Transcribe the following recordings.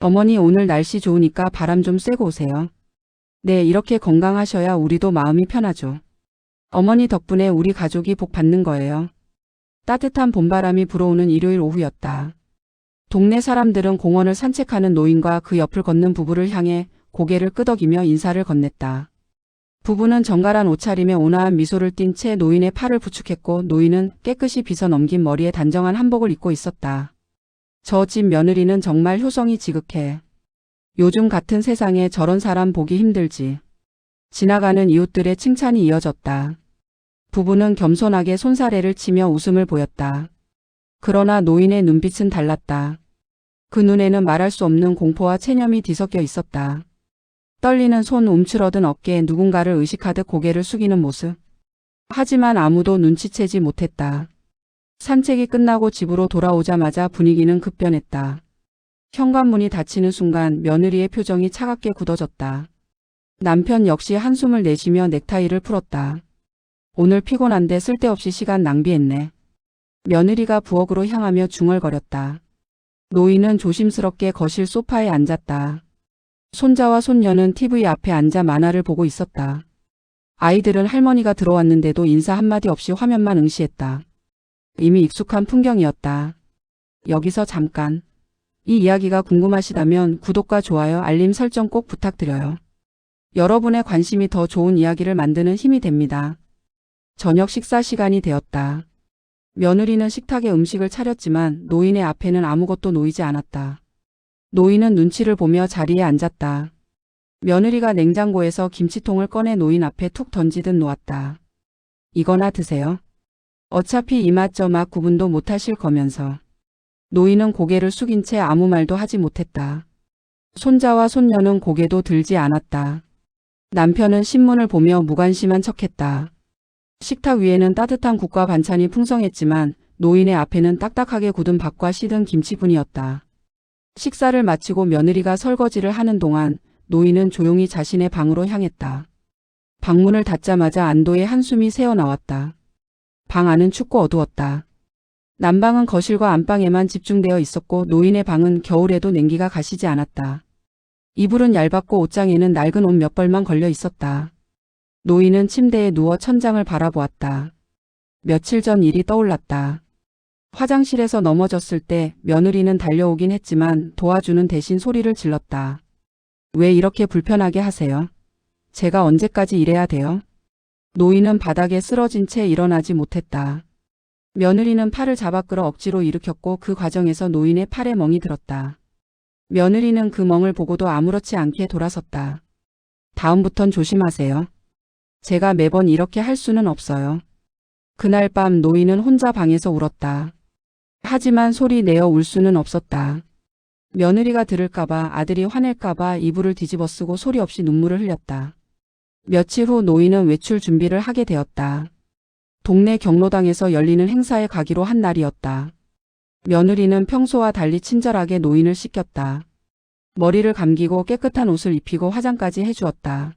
어머니 오늘 날씨 좋으니까 바람 좀 쐬고 오세요. 네, 이렇게 건강하셔야 우리도 마음이 편하죠. 어머니 덕분에 우리 가족이 복 받는 거예요. 따뜻한 봄바람이 불어오는 일요일 오후였다. 동네 사람들은 공원을 산책하는 노인과 그 옆을 걷는 부부를 향해 고개를 끄덕이며 인사를 건넸다. 부부는 정갈한 옷차림에 온화한 미소를 띤 채 노인의 팔을 부축했고 노인은 깨끗이 빗어 넘긴 머리에 단정한 한복을 입고 있었다. 저 집 며느리는 정말 효성이 지극해. 요즘 같은 세상에 저런 사람 보기 힘들지. 지나가는 이웃들의 칭찬이 이어졌다. 부부는 겸손하게 손사래를 치며 웃음을 보였다. 그러나 노인의 눈빛은 달랐다. 그 눈에는 말할 수 없는 공포와 체념이 뒤섞여 있었다. 떨리는 손, 움츠러든 어깨에 누군가를 의식하듯 고개를 숙이는 모습. 하지만 아무도 눈치채지 못했다. 산책이 끝나고 집으로 돌아오자마자 분위기는 급변했다. 현관문이 닫히는 순간 며느리의 표정이 차갑게 굳어졌다. 남편 역시 한숨을 내쉬며 넥타이를 풀었다. 오늘 피곤한데 쓸데없이 시간 낭비했네. 며느리가 부엌으로 향하며 중얼거렸다. 노인은 조심스럽게 거실 소파에 앉았다. 손자와 손녀는 TV 앞에 앉아 만화를 보고 있었다. 아이들은 할머니가 들어왔는데도 인사 한마디 없이 화면만 응시했다. 이미 익숙한 풍경이었다. 여기서 잠깐. 이 이야기가 궁금하시다면 구독과 좋아요, 알림 설정 꼭 부탁드려요. 여러분의 관심이 더 좋은 이야기를 만드는 힘이 됩니다. 저녁 식사 시간이 되었다. 며느리는 식탁에 음식을 차렸지만 노인의 앞에는 아무것도 놓이지 않았다. 노인은 눈치를 보며 자리에 앉았다. 며느리가 냉장고에서 김치통을 꺼내 노인 앞에 툭 던지듯 놓았다. 이거나 드세요. 어차피 이 맛 저 맛 구분도 못하실 거면서. 노인은 고개를 숙인 채 아무 말도 하지 못했다. 손자와 손녀는 고개도 들지 않았다. 남편은 신문을 보며 무관심한 척했다. 식탁 위에는 따뜻한 국과 반찬이 풍성했지만 노인의 앞에는 딱딱하게 굳은 밥과 시든 김치뿐이었다. 식사를 마치고 며느리가 설거지를 하는 동안 노인은 조용히 자신의 방으로 향했다. 방문을 닫자마자 안도의 한숨이 새어나왔다. 방 안은 춥고 어두웠다. 난방은 거실과 안방에만 집중되어 있었고 노인의 방은 겨울에도 냉기가 가시지 않았다. 이불은 얇았고 옷장에는 낡은 옷 몇 벌만 걸려 있었다. 노인은 침대에 누워 천장을 바라보았다. 며칠 전 일이 떠올랐다. 화장실에서 넘어졌을 때 며느리는 달려오긴 했지만 도와주는 대신 소리를 질렀다. 왜 이렇게 불편하게 하세요? 제가 언제까지 이래야 돼요? 노인은 바닥에 쓰러진 채 일어나지 못했다. 며느리는 팔을 잡아 끌어 억지로 일으켰고 그 과정에서 노인의 팔에 멍이 들었다. 며느리는 그 멍을 보고도 아무렇지 않게 돌아섰다. 다음부턴 조심하세요. 제가 매번 이렇게 할 수는 없어요. 그날 밤 노인은 혼자 방에서 울었다. 하지만 소리 내어 울 수는 없었다. 며느리가 들을까봐, 아들이 화낼까봐 이불을 뒤집어 쓰고 소리 없이 눈물을 흘렸다. 며칠 후 노인은 외출 준비를 하게 되었다. 동네 경로당에서 열리는 행사에 가기로 한 날이었다. 며느리는 평소와 달리 친절하게 노인을 씻겼다. 머리를 감기고 깨끗한 옷을 입히고 화장까지 해주었다.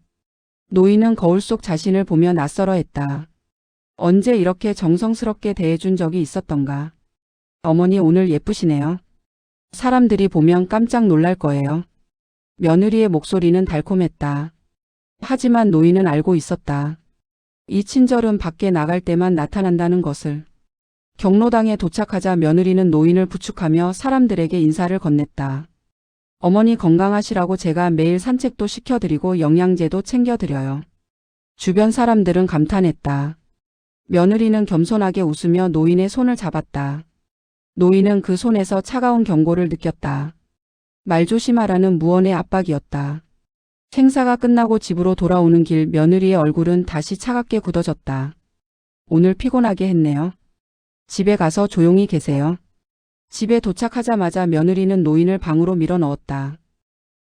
노인은 거울 속 자신을 보며 낯설어했다. 언제 이렇게 정성스럽게 대해준 적이 있었던가. 어머니 오늘 예쁘시네요. 사람들이 보면 깜짝 놀랄 거예요. 며느리의 목소리는 달콤했다. 하지만 노인은 알고 있었다. 이 친절은 밖에 나갈 때만 나타난다는 것을. 경로당에 도착하자 며느리는 노인을 부축하며 사람들에게 인사를 건넸다. 어머니 건강하시라고 제가 매일 산책도 시켜드리고 영양제도 챙겨드려요. 주변 사람들은 감탄했다. 며느리는 겸손하게 웃으며 노인의 손을 잡았다. 노인은 그 손에서 차가운 경고를 느꼈다. 말 조심하라는 무언의 압박이었다. 행사가 끝나고 집으로 돌아오는 길 며느리의 얼굴은 다시 차갑게 굳어졌다. 오늘 피곤하게 했네요. 집에 가서 조용히 계세요. 집에 도착하자마자 며느리는 노인을 방으로 밀어 넣었다.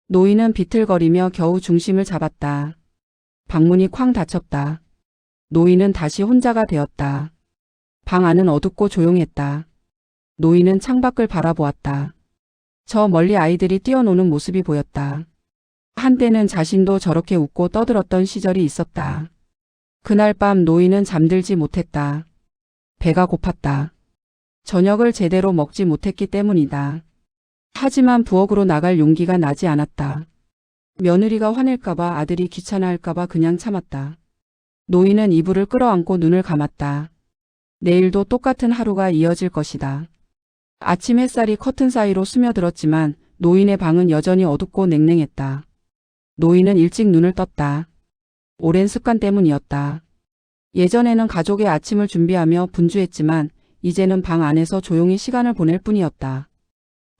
노인은 비틀거리며 겨우 중심을 잡았다. 방문이 쾅 닫혔다. 노인은 다시 혼자가 되었다. 방 안은 어둡고 조용했다. 노인은 창밖을 바라보았다. 저 멀리 아이들이 뛰어노는 모습이 보였다. 한때는 자신도 저렇게 웃고 떠들었던 시절이 있었다. 그날 밤 노인은 잠들지 못했다. 배가 고팠다. 저녁을 제대로 먹지 못했기 때문이다. 하지만 부엌으로 나갈 용기가 나지 않았다. 며느리가 화낼까봐, 아들이 귀찮아할까봐 그냥 참았다. 노인은 이불을 끌어안고 눈을 감았다. 내일도 똑같은 하루가 이어질 것이다. 아침 햇살이 커튼 사이로 스며들었지만 노인의 방은 여전히 어둡고 냉랭했다. 노인은 일찍 눈을 떴다. 오랜 습관 때문이었다. 예전에는 가족의 아침을 준비하며 분주했지만 이제는 방 안에서 조용히 시간을 보낼 뿐이었다.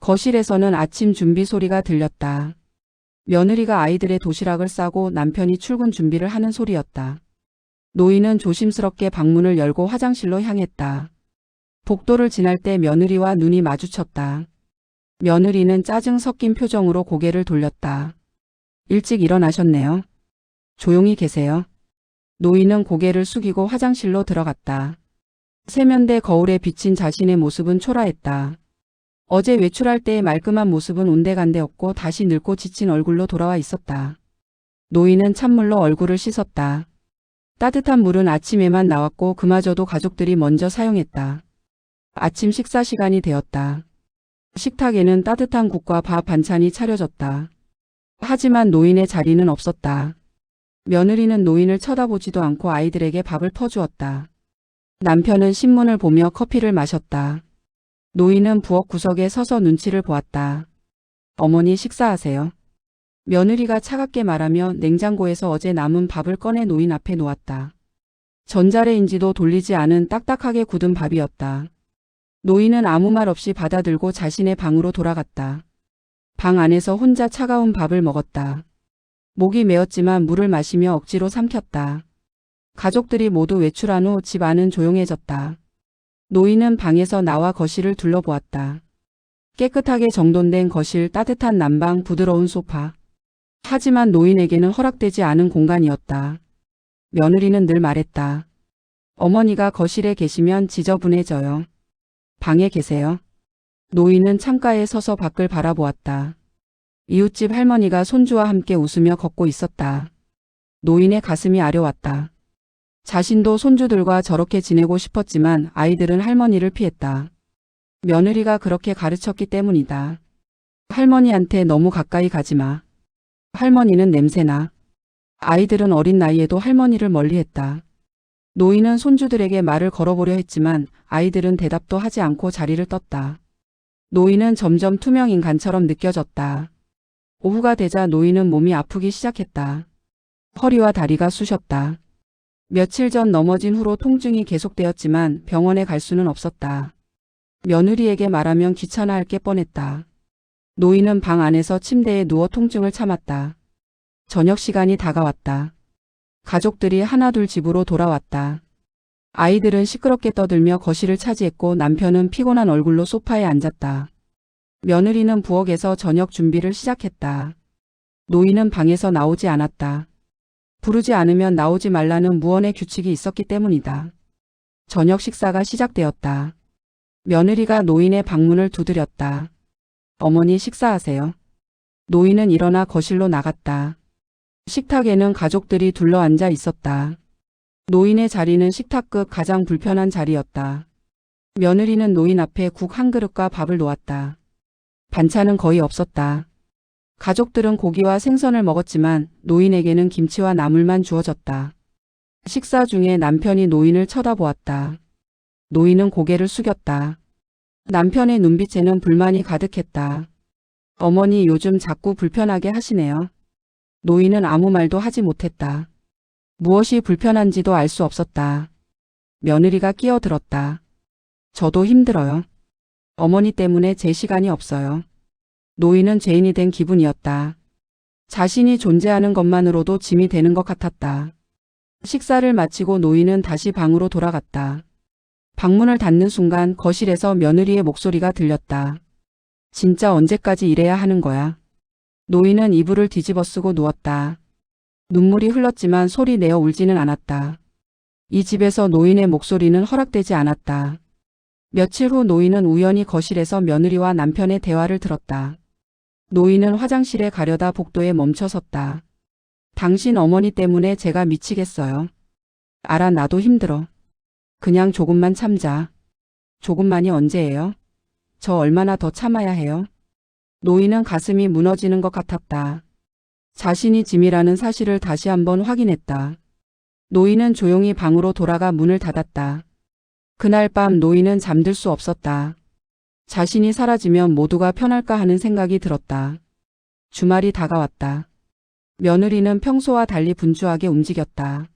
거실에서는 아침 준비 소리가 들렸다. 며느리가 아이들의 도시락을 싸고 남편이 출근 준비를 하는 소리였다. 노인은 조심스럽게 방문을 열고 화장실로 향했다. 복도를 지날 때 며느리와 눈이 마주쳤다. 며느리는 짜증 섞인 표정으로 고개를 돌렸다. 일찍 일어나셨네요. 조용히 계세요. 노인은 고개를 숙이고 화장실로 들어갔다. 세면대 거울에 비친 자신의 모습은 초라했다. 어제 외출할 때의 말끔한 모습은 온데간데 없고 다시 늙고 지친 얼굴로 돌아와 있었다. 노인은 찬물로 얼굴을 씻었다. 따뜻한 물은 아침에만 나왔고 그마저도 가족들이 먼저 사용했다. 아침 식사 시간이 되었다. 식탁에는 따뜻한 국과 밥 반찬이 차려졌다. 하지만 노인의 자리는 없었다. 며느리는 노인을 쳐다보지도 않고 아이들에게 밥을 퍼주었다. 남편은 신문을 보며 커피를 마셨다. 노인은 부엌 구석에 서서 눈치를 보았다. 어머니 식사하세요. 며느리가 차갑게 말하며 냉장고에서 어제 남은 밥을 꺼내 노인 앞에 놓았다. 전자레인지도 돌리지 않은 딱딱하게 굳은 밥이었다. 노인은 아무 말 없이 받아들고 자신의 방으로 돌아갔다. 방 안에서 혼자 차가운 밥을 먹었다. 목이 메었지만 물을 마시며 억지로 삼켰다. 가족들이 모두 외출한 후 집 안은 조용해졌다. 노인은 방에서 나와 거실을 둘러보았다. 깨끗하게 정돈된 거실, 따뜻한 난방, 부드러운 소파. 하지만 노인에게는 허락되지 않은 공간이었다. 며느리는 늘 말했다. 어머니가 거실에 계시면 지저분해져요. 방에 계세요. 노인은 창가에 서서 밖을 바라보았다. 이웃집 할머니가 손주와 함께 웃으며 걷고 있었다. 노인의 가슴이 아려왔다. 자신도 손주들과 저렇게 지내고 싶었지만 아이들은 할머니를 피했다. 며느리가 그렇게 가르쳤기 때문이다. 할머니한테 너무 가까이 가지 마. 할머니는 냄새나. 아이들은 어린 나이에도 할머니를 멀리했다. 노인은 손주들에게 말을 걸어보려 했지만 아이들은 대답도 하지 않고 자리를 떴다. 노인은 점점 투명 인간처럼 느껴졌다. 오후가 되자 노인은 몸이 아프기 시작했다. 허리와 다리가 쑤셨다. 며칠 전 넘어진 후로 통증이 계속되었지만 병원에 갈 수는 없었다. 며느리에게 말하면 귀찮아할 게 뻔했다. 노인은 방 안에서 침대에 누워 통증을 참았다. 저녁 시간이 다가왔다. 가족들이 하나둘 집으로 돌아왔다. 아이들은 시끄럽게 떠들며 거실을 차지했고 남편은 피곤한 얼굴로 소파에 앉았다. 며느리는 부엌에서 저녁 준비를 시작했다. 노인은 방에서 나오지 않았다. 부르지 않으면 나오지 말라는 무언의 규칙이 있었기 때문이다. 저녁 식사가 시작되었다. 며느리가 노인의 방문을 두드렸다. 어머니 식사하세요. 노인은 일어나 거실로 나갔다. 식탁에는 가족들이 둘러앉아 있었다. 노인의 자리는 식탁 끝 가장 불편한 자리였다. 며느리는 노인 앞에 국 한 그릇과 밥을 놓았다. 반찬은 거의 없었다. 가족들은 고기와 생선을 먹었지만 노인에게는 김치와 나물만 주어졌다. 식사 중에 남편이 노인을 쳐다보았다. 노인은 고개를 숙였다. 남편의 눈빛에는 불만이 가득했다. 어머니 요즘 자꾸 불편하게 하시네요. 노인은 아무 말도 하지 못했다. 무엇이 불편한지도 알 수 없었다. 며느리가 끼어들었다. 저도 힘들어요. 어머니 때문에 제 시간이 없어요. 노인은 죄인이 된 기분이었다. 자신이 존재하는 것만으로도 짐이 되는 것 같았다. 식사를 마치고 노인은 다시 방으로 돌아갔다. 방문을 닫는 순간 거실에서 며느리의 목소리가 들렸다. 진짜 언제까지 이래야 하는 거야? 노인은 이불을 뒤집어 쓰고 누웠다. 눈물이 흘렀지만 소리 내어 울지는 않았다. 이 집에서 노인의 목소리는 허락되지 않았다. 며칠 후 노인은 우연히 거실에서 며느리와 남편의 대화를 들었다. 노인은 화장실에 가려다 복도에 멈춰섰다. 당신 어머니 때문에 제가 미치겠어요. 알아, 나도 힘들어. 그냥 조금만 참자. 조금만이 언제예요? 저 얼마나 더 참아야 해요? 노인은 가슴이 무너지는 것 같았다. 자신이 짐이라는 사실을 다시 한번 확인했다. 노인은 조용히 방으로 돌아가 문을 닫았다. 그날 밤 노인은 잠들 수 없었다. 자신이 사라지면 모두가 편할까 하는 생각이 들었다. 주말이 다가왔다. 며느리는 평소와 달리 분주하게 움직였다.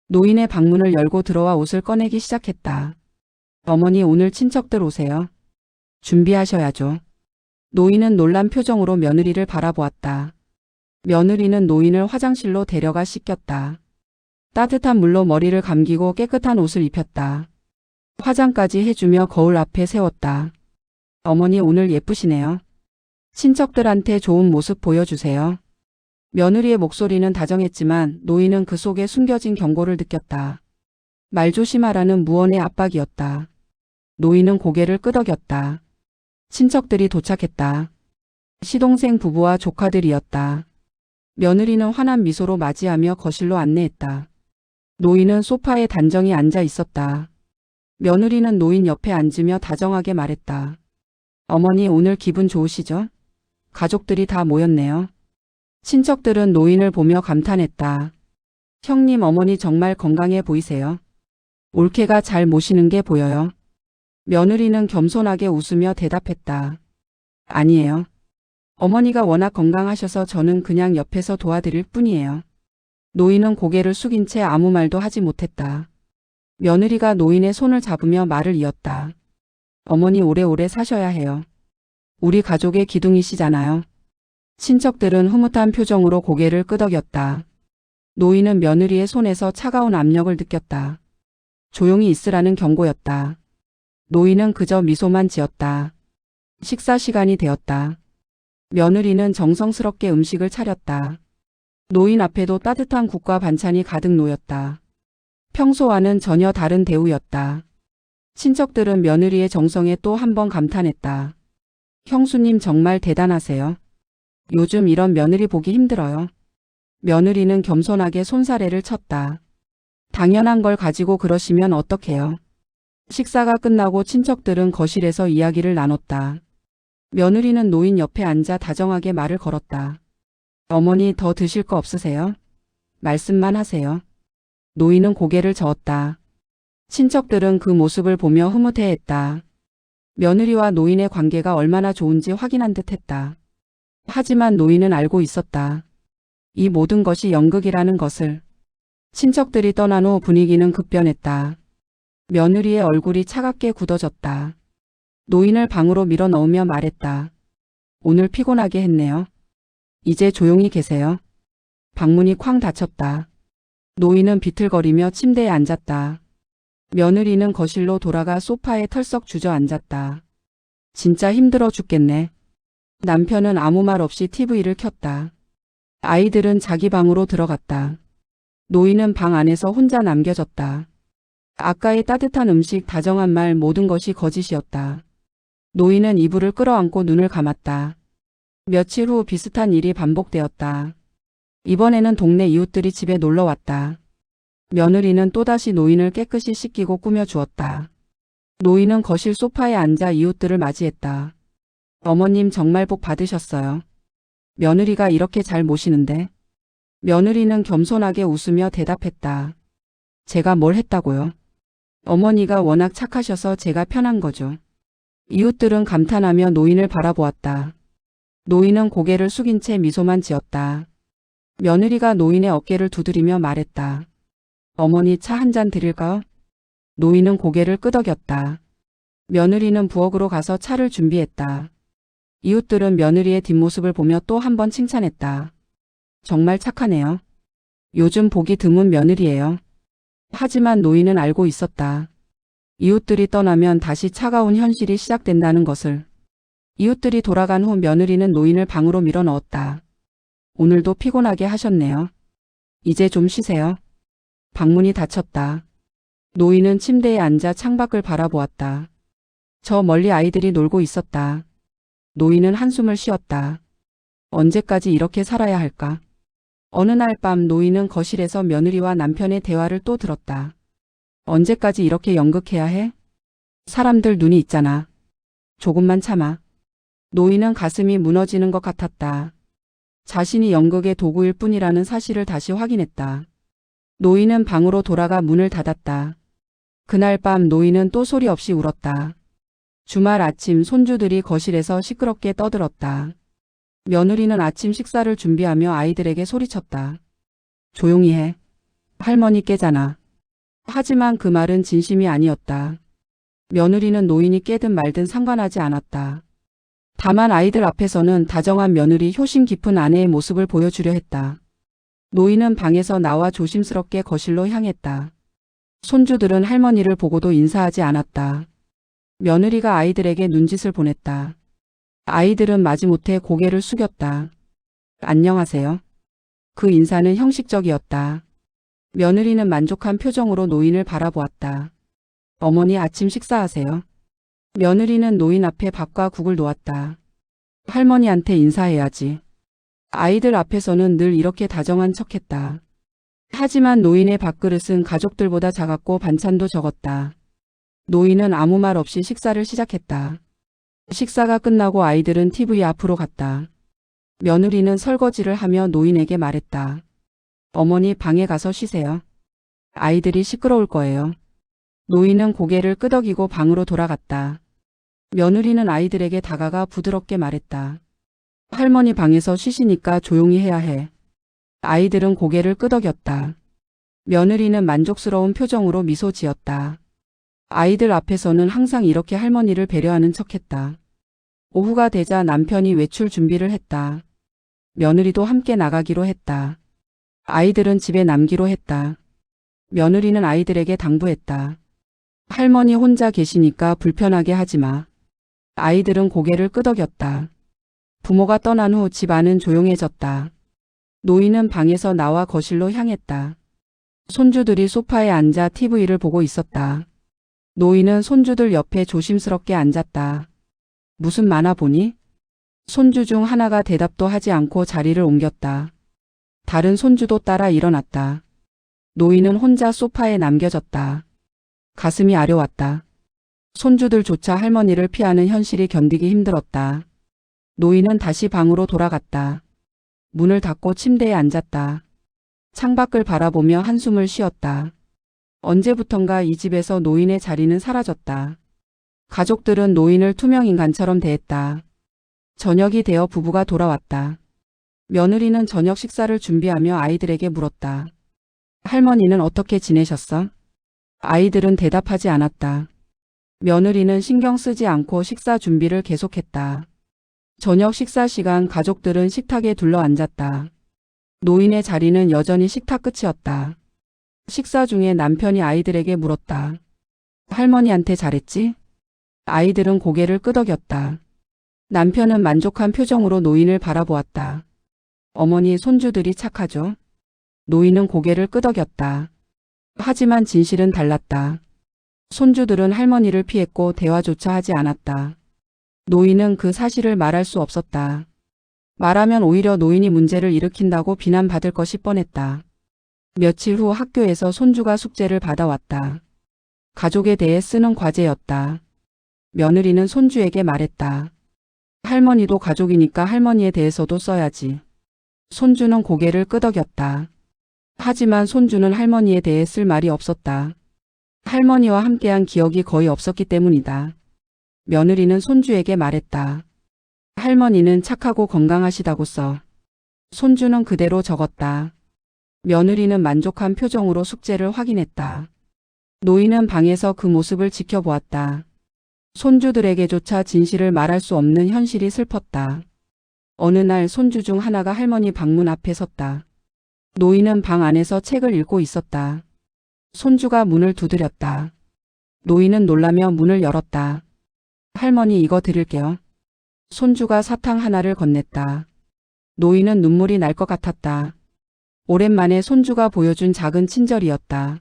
노인의 방문을 열고 들어와 옷을 꺼내기 시작했다. 어머니, 오늘 친척들 오세요. 준비하셔야죠. 노인은 놀란 표정으로 며느리를 바라보았다. 며느리는 노인을 화장실로 데려가 씻겼다. 따뜻한 물로 머리를 감기고 깨끗한 옷을 입혔다. 화장까지 해주며 거울 앞에 세웠다. 어머니, 오늘 예쁘시네요. 친척들한테 좋은 모습 보여주세요. 며느리의 목소리는 다정했지만 노인은 그 속에 숨겨진 경고를 느꼈다. 말 조심하라는 무언의 압박이었다. 노인은 고개를 끄덕였다. 친척들이 도착했다. 시동생 부부와 조카들이었다. 며느리는 환한 미소로 맞이하며 거실로 안내했다. 노인은 소파에 단정히 앉아 있었다. 며느리는 노인 옆에 앉으며 다정하게 말했다. 어머니, 오늘 기분 좋으시죠? 가족들이 다 모였네요. 친척들은 노인을 보며 감탄했다. 형님, 어머니 정말 건강해 보이세요. 올케가 잘 모시는 게 보여요. 며느리는 겸손하게 웃으며 대답했다. 아니에요. 어머니가 워낙 건강하셔서 저는 그냥 옆에서 도와드릴 뿐이에요. 노인은 고개를 숙인 채 아무 말도 하지 못했다. 며느리가 노인의 손을 잡으며 말을 이었다. 어머니, 오래오래 사셔야 해요. 우리 가족의 기둥이시잖아요. 친척들은 흐뭇한 표정으로 고개를 끄덕였다. 노인은 며느리의 손에서 차가운 압력을 느꼈다. 조용히 있으라는 경고였다. 노인은 그저 미소만 지었다. 식사 시간이 되었다. 며느리는 정성스럽게 음식을 차렸다. 노인 앞에도 따뜻한 국과 반찬이 가득 놓였다. 평소와는 전혀 다른 대우였다. 친척들은 며느리의 정성에 또 한 번 감탄했다. 형수님 정말 대단하세요. 요즘 이런 며느리 보기 힘들어요. 며느리는 겸손하게 손사래를 쳤다. 당연한 걸 가지고 그러시면 어떡해요. 식사가 끝나고 친척들은 거실에서 이야기를 나눴다. 며느리는 노인 옆에 앉아 다정하게 말을 걸었다. 어머니, 더 드실 거 없으세요? 말씀만 하세요. 노인은 고개를 저었다. 친척들은 그 모습을 보며 흐뭇해했다. 며느리와 노인의 관계가 얼마나 좋은지 확인한 듯했다. 하지만 노인은 알고 있었다. 이 모든 것이 연극이라는 것을. 친척들이 떠난 후 분위기는 급변했다. 며느리의 얼굴이 차갑게 굳어졌다. 노인을 방으로 밀어넣으며 말했다. 오늘 피곤하게 했네요. 이제 조용히 계세요. 방문이 쾅 닫혔다. 노인은 비틀거리며 침대에 앉았다. 며느리는 거실로 돌아가 소파에 털썩 주저앉았다. 진짜 힘들어 죽겠네. 남편은 아무 말 없이 TV를 켰다. 아이들은 자기 방으로 들어갔다. 노인은 방 안에서 혼자 남겨졌다. 아까의 따뜻한 음식, 다정한 말, 모든 것이 거짓이었다. 노인은 이불을 끌어안고 눈을 감았다. 며칠 후 비슷한 일이 반복되었다. 이번에는 동네 이웃들이 집에 놀러 왔다. 며느리는 또다시 노인을 깨끗이 씻기고 꾸며주었다. 노인은 거실 소파에 앉아 이웃들을 맞이했다. 어머님 정말 복 받으셨어요. 며느리가 이렇게 잘 모시는데. 며느리는 겸손하게 웃으며 대답했다. 제가 뭘 했다고요? 어머니가 워낙 착하셔서 제가 편한 거죠. 이웃들은 감탄하며 노인을 바라보았다. 노인은 고개를 숙인 채 미소만 지었다. 며느리가 노인의 어깨를 두드리며 말했다. 어머니, 차 한 잔 드릴까요? 노인은 고개를 끄덕였다. 며느리는 부엌으로 가서 차를 준비했다. 이웃들은 며느리의 뒷모습을 보며 또 한 번 칭찬했다. 정말 착하네요. 요즘 보기 드문 며느리예요. 하지만 노인은 알고 있었다. 이웃들이 떠나면 다시 차가운 현실이 시작된다는 것을. 이웃들이 돌아간 후 며느리는 노인을 방으로 밀어넣었다. 오늘도 피곤하게 하셨네요. 이제 좀 쉬세요. 방문이 닫혔다. 노인은 침대에 앉아 창밖을 바라보았다. 저 멀리 아이들이 놀고 있었다. 노인은 한숨을 쉬었다. 언제까지 이렇게 살아야 할까? 어느 날 밤 노인은 거실에서 며느리와 남편의 대화를 또 들었다. 언제까지 이렇게 연극해야 해? 사람들 눈이 있잖아. 조금만 참아. 노인은 가슴이 무너지는 것 같았다. 자신이 연극의 도구일 뿐이라는 사실을 다시 확인했다. 노인은 방으로 돌아가 문을 닫았다. 그날 밤 노인은 또 소리 없이 울었다. 주말 아침 손주들이 거실에서 시끄럽게 떠들었다. 며느리는 아침 식사를 준비하며 아이들에게 소리쳤다. 조용히 해. 할머니 깨잖아. 하지만 그 말은 진심이 아니었다. 며느리는 노인이 깨든 말든 상관하지 않았다. 다만 아이들 앞에서는 다정한 며느리, 효심 깊은 아내의 모습을 보여주려 했다. 노인은 방에서 나와 조심스럽게 거실로 향했다. 손주들은 할머니를 보고도 인사하지 않았다. 며느리가 아이들에게 눈짓을 보냈다. 아이들은 마지못해 고개를 숙였다. 안녕하세요. 그 인사는 형식적이었다. 며느리는 만족한 표정으로 노인을 바라보았다. 어머니 아침 식사하세요. 며느리는 노인 앞에 밥과 국을 놓았다. 할머니한테 인사해야지. 아이들 앞에서는 늘 이렇게 다정한 척했다. 하지만 노인의 밥그릇은 가족들보다 작았고 반찬도 적었다. 노인은 아무 말 없이 식사를 시작했다. 식사가 끝나고 아이들은 TV 앞으로 갔다. 며느리는 설거지를 하며 노인에게 말했다. 어머니 방에 가서 쉬세요. 아이들이 시끄러울 거예요. 노인은 고개를 끄덕이고 방으로 돌아갔다. 며느리는 아이들에게 다가가 부드럽게 말했다. 할머니 방에서 쉬시니까 조용히 해야 해. 아이들은 고개를 끄덕였다. 며느리는 만족스러운 표정으로 미소 지었다. 아이들 앞에서는 항상 이렇게 할머니를 배려하는 척했다. 오후가 되자 남편이 외출 준비를 했다. 며느리도 함께 나가기로 했다. 아이들은 집에 남기로 했다. 며느리는 아이들에게 당부했다. 할머니 혼자 계시니까 불편하게 하지 마. 아이들은 고개를 끄덕였다. 부모가 떠난 후 집 안은 조용해졌다. 노인은 방에서 나와 거실로 향했다. 손주들이 소파에 앉아 TV를 보고 있었다. 노인은 손주들 옆에 조심스럽게 앉았다. 무슨 만화 보니? 손주 중 하나가 대답도 하지 않고 자리를 옮겼다. 다른 손주도 따라 일어났다. 노인은 혼자 소파에 남겨졌다. 가슴이 아려왔다. 손주들조차 할머니를 피하는 현실이 견디기 힘들었다. 노인은 다시 방으로 돌아갔다. 문을 닫고 침대에 앉았다. 창밖을 바라보며 한숨을 쉬었다. 언제부턴가 이 집에서 노인의 자리는 사라졌다. 가족들은 노인을 투명인간처럼 대했다. 저녁이 되어 부부가 돌아왔다. 며느리는 저녁 식사를 준비하며 아이들에게 물었다. 할머니는 어떻게 지내셨어? 아이들은 대답하지 않았다. 며느리는 신경 쓰지 않고 식사 준비를 계속했다. 저녁 식사 시간 가족들은 식탁에 둘러 앉았다. 노인의 자리는 여전히 식탁 끝이었다. 식사 중에 남편이 아이들에게 물었다. 할머니한테 잘했지? 아이들은 고개를 끄덕였다. 남편은 만족한 표정으로 노인을 바라보았다. 어머니 손주들이 착하죠? 노인은 고개를 끄덕였다. 하지만 진실은 달랐다. 손주들은 할머니를 피했고 대화조차 하지 않았다. 노인은 그 사실을 말할 수 없었다. 말하면 오히려 노인이 문제를 일으킨다고 비난받을 것이 뻔했다. 며칠 후 학교에서 손주가 숙제를 받아왔다. 가족에 대해 쓰는 과제였다. 며느리는 손주에게 말했다. 할머니도 가족이니까 할머니에 대해서도 써야지. 손주는 고개를 끄덕였다. 하지만 손주는 할머니에 대해 쓸 말이 없었다. 할머니와 함께한 기억이 거의 없었기 때문이다. 며느리는 손주에게 말했다. 할머니는 착하고 건강하시다고 써. 손주는 그대로 적었다. 며느리는 만족한 표정으로 숙제를 확인했다. 노인은 방에서 그 모습을 지켜보았다. 손주들에게조차 진실을 말할 수 없는 현실이 슬펐다. 어느 날 손주 중 하나가 할머니 방문 앞에 섰다. 노인은 방 안에서 책을 읽고 있었다. 손주가 문을 두드렸다. 노인은 놀라며 문을 열었다. 할머니 이거 드릴게요. 손주가 사탕 하나를 건넸다. 노인은 눈물이 날 것 같았다. 오랜만에 손주가 보여준 작은 친절이었다.